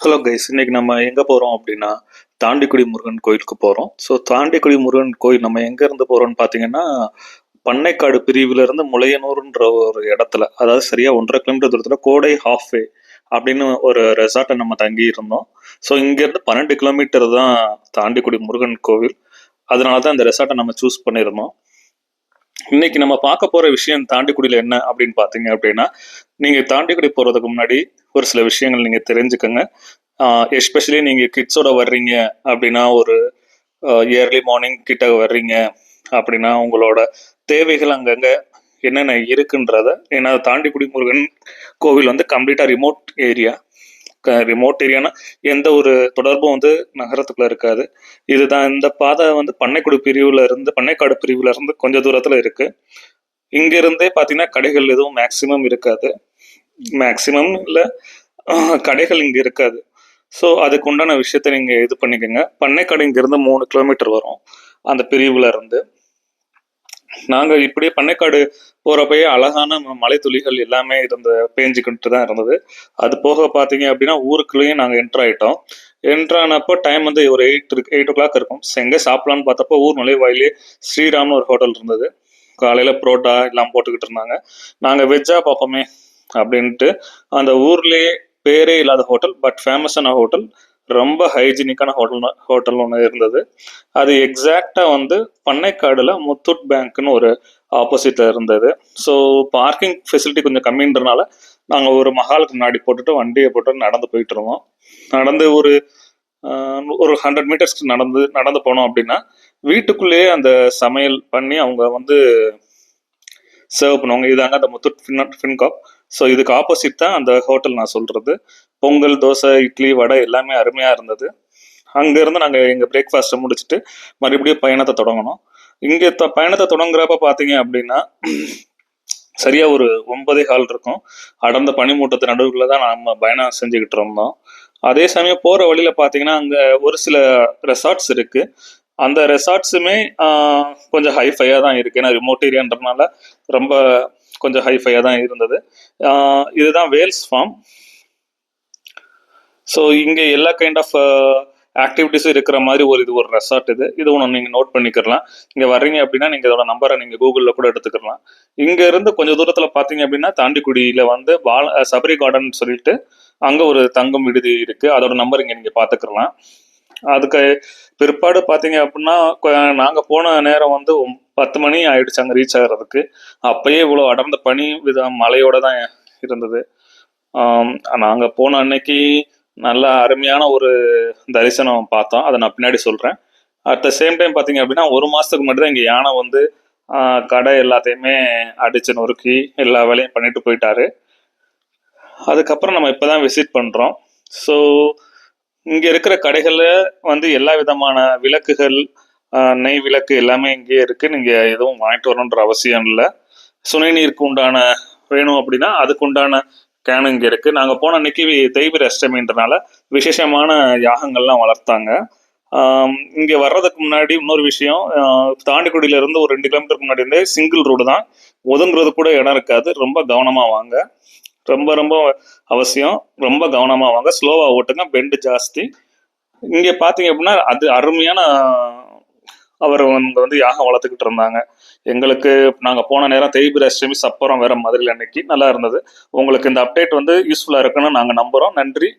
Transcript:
Hello guys, இன்னைக்கு நம்ம எங்கே போகிறோம் அப்படின்னா தாண்டிக்குடி முருகன் கோயிலுக்கு போகிறோம். ஸோ தாண்டிக்குடி முருகன் கோயில் நம்ம எங்கேருந்து போகிறோம்னு பார்த்தீங்கன்னா, பண்ணைக்காடு பிரிவிலிருந்து முளையனூர்ன்ற ஒரு இடத்துல, அதாவது சரியாக 1.5 கிலோமீட்டர் தூரத்தில் கோடை ஹாஃப்வே அப்படின்னு ஒரு ரெசார்ட்டை நம்ம தங்கி இருந்தோம். ஸோ இங்கேருந்து 12 கிலோமீட்டர் தான் தாண்டிக்குடி முருகன் கோவில். அதனால தான் இந்த ரெசார்ட்டை நம்ம சூஸ் பண்ணியிருந்தோம். இன்னைக்கு நம்ம பார்க்க போகிற விஷயம் தாண்டிக்குடியில் என்ன அப்படின்னு பார்த்தீங்க அப்படின்னா, நீங்கள் தாண்டிக்குடி போகிறதுக்கு முன்னாடி ஒரு சில விஷயங்கள் நீங்கள் தெரிஞ்சுக்கோங்க. எஸ்பெஷலி நீங்கள் கிட்ஸோட வர்றீங்க அப்படின்னா, ஒரு இயர்லி மார்னிங் கிட்ட வர்றீங்க அப்படின்னா, உங்களோட தேவைகள் அங்கங்கே என்னென்ன இருக்குன்றத, ஏன்னா தாண்டிக்குடி முருகன் கோவில் வந்து கம்ப்ளீட்டாக ரிமோட் ஏரியானா எந்த ஒரு தொடர்பும் வந்து நகரத்துக்குள்ள இருக்காது. இதுதான் இந்த பாதை வந்து பண்ணைக்காடு பிரிவுல இருந்து கொஞ்சம் தூரத்துல இருக்கு. இங்க இருந்தே பாத்தீங்கன்னா கடைகள் எதுவும் மேக்சிமம் இருக்காது. மேக்சிமம் இல்ல, கடைகள் இங்க இருக்காது. ஸோ அதுக்கு உண்டான விஷயத்த நீங்க இது பண்ணிக்கோங்க. பண்ணைக்காடு இங்க இருந்து 3 கிலோமீட்டர் வரும் அந்த பிரிவுல இருந்து. நாங்க இப்படியே பண்ணைக்காடு போறப்பயே அழகான மலை துளிகள் எல்லாமே பேஞ்சுக்கிட்டு தான் இருந்தது. அது போக பாத்தீங்க அப்படின்னா ஊருக்குள்ளேயும் நாங்க என்டர் ஆயிட்டோம். என்டர் ஆனப்போ டைம் வந்து ஒரு 8 o'clock இருக்கும். எங்க சாப்பிடலான்னு பார்த்தப்போ ஊர் நுழைவாயிலே ஸ்ரீராம்னு ஒரு ஹோட்டல் இருந்தது. காலையில புரோட்டா எல்லாம் போட்டுக்கிட்டு இருந்தாங்க. நாங்க வெஜ்ஜா பார்ப்போமே அப்படின்ட்டு அந்த ஊர்லயே பேரே இல்லாத ஹோட்டல், பட் ஃபேமஸான ஹோட்டல், ரொம்ப ஹைஜீனிக்கான ஹோட்டல் ஒன்று இருந்தது. அது எக்ஸாக்டா வந்து பண்ணைக்காடுல முத்தூட் பேங்க்னு ஒரு ஆப்போசிட்ல இருந்தது. ஸோ பார்க்கிங் ஃபெசிலிட்டி கொஞ்சம் கம்மின்றனால நாங்கள் ஒரு மஹாலுக்கு முன்னாடி போட்டுட்டு வண்டியை போட்டு நடந்து போயிட்டு இருந்தோம். நடந்து ஒரு 100 மீட்டர்ஸ்க்கு நடந்து போனோம் அப்படின்னா வீட்டுக்குள்ளேயே அந்த சமையல் பண்ணி அவங்க வந்து சர்வ் பண்ணுவாங்க. இதாங்க அந்த முத்தூட் ஃபின்காப். ஸோ இதுக்கு ஆப்போசிட் தான் அந்த ஹோட்டல் நான் சொல்றது. பொங்கல், தோசை, இட்லி, வடை எல்லாமே அருமையா இருந்தது. அங்கேருந்து நாங்கள் எங்கள் பிரேக்ஃபாஸ்ட்டை முடிச்சுட்டு மறுபடியும் பயணத்தை தொடங்கணும். இங்கே பயணத்தை தொடங்குறப்ப பார்த்தீங்க அப்படின்னா சரியா ஒரு 9:15 இருக்கும். அடர்ந்த பனிமூட்டத்து நடுவில் தான் நம்ம பயணம் செஞ்சுக்கிட்டு இருந்தோம். அதே சமயம் போகிற வழியில் பார்த்தீங்கன்னா அங்கே ஒரு சில ரெசார்ட்ஸ் இருக்கு. அந்த ரெசார்ட்ஸுமே கொஞ்சம் ஹைஃபையாக தான் இருக்கு. ஏன்னா ரிமோட் ஏரியான்றதுனால ரொம்ப கொஞ்சம் ஹைஃபையாக தான் இருந்தது. இதுதான் வேல்ஸ் ஃபார்ம். ஸோ இங்கே எல்லா கைண்ட் ஆஃப் ஆக்டிவிட்டிஸும் இருக்கிற மாதிரி இது ஒரு ரெசார்ட். இது ஒன்று நீங்கள் நோட் பண்ணிக்கலாம். இங்கே வர்றீங்க அப்படின்னா நீங்கள் இதோட நம்பரை நீங்கள் கூகுளில் கூட எடுத்துக்கலாம். இங்கே இருந்து கொஞ்சம் தூரத்தில் பார்த்தீங்க அப்படின்னா தாண்டிக்குடியில் வந்து சபரி கார்டன் சொல்லிட்டு அங்கே ஒரு தங்கும் விடுதி இருக்குது. அதோட நம்பர் இங்கே நீங்கள் பார்த்துக்கலாம். அதுக்கு பிற்பாடு பார்த்தீங்க அப்படின்னா நாங்கள் போன நேரம் வந்து 10 மணி ஆயிடுச்சு அங்கே ரீச் ஆகிறதுக்கு. அப்பயே இவ்வளோ அடர்ந்த பனி மழையோட தான் இருந்தது. நாங்கள் போன அன்னைக்கு நல்ல அருமையான ஒரு தரிசனம் பார்த்தோம். அதை நான் பின்னாடி சொல்கிறேன். அட் த சேம் டைம் பார்த்தீங்க அப்படின்னா 1 மாதத்துக்கு முன்னாடி தான் இங்கே யானை வந்து கடை எல்லாத்தையுமே அடிச்சு நொறுக்கி எல்லா வேலையும் பண்ணிட்டு போயிட்டாரு. அதுக்கப்புறம் நம்ம இப்போ தான் விசிட் பண்ணுறோம். ஸோ இங்கே இருக்கிற கடைகளில் வந்து எல்லா விதமான விளக்குகள், நெய் விளக்கு எல்லாமே இங்கேயே இருக்குது. நீங்கள் எதுவும் வாங்கிட்டு வரணுன்ற அவசியம் இல்லை. சுனை நீருக்கு உண்டான வேணும் அப்படின்னா அதுக்கு உண்டான கேன் இங்கே இருக்குது. நாங்கள் போன அன்னைக்கு தெய்வீர அஷ்டமின்றனால விசேஷமான யாகங்கள்லாம் வளர்த்தாங்க. இங்கே வர்றதுக்கு முன்னாடி இன்னொரு விஷயம், தாண்டிக்குடியிலேருந்து ஒரு 2 கிலோமீட்டருக்கு முன்னாடி இருந்தே சிங்கிள் ரோடு தான். ஒதுங்குறது கூட இடம் இருக்காது. ரொம்ப கவனமாக வாங்க, ரொம்ப ரொம்ப அவசியம். ரொம்ப கவனமாக வாங்க, ஸ்லோவாக ஓட்டுங்க, பெண்டு ஜாஸ்தி. இங்கே பார்த்தீங்க அப்படின்னா அது அருமையான அவர் அங்கே வந்து யாகம் வளர்த்துக்கிட்டு இருந்தாங்க. எங்களுக்கு நாங்கள் போன நேரம் தேய்பிர அஷ்டமி சப்பரம் வேற மதுரையில் அன்னைக்கு நல்லா இருந்தது. உங்களுக்கு இந்த அப்டேட் வந்து யூஸ்ஃபுல்லாக இருக்குன்னு நாங்கள் நம்புகிறோம். நன்றி.